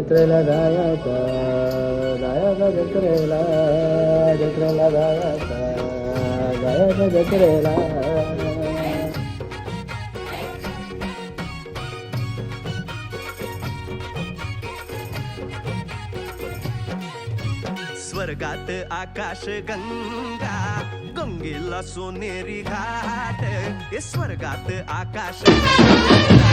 जत्रेला जायचा जायचा जत्रेला जत्रेला जायचा जायचा जत्रेला. स्वर्गात आकाश गंगा गंगेला सोनेरी घाट. हे स्वर्गात आकाश गंगा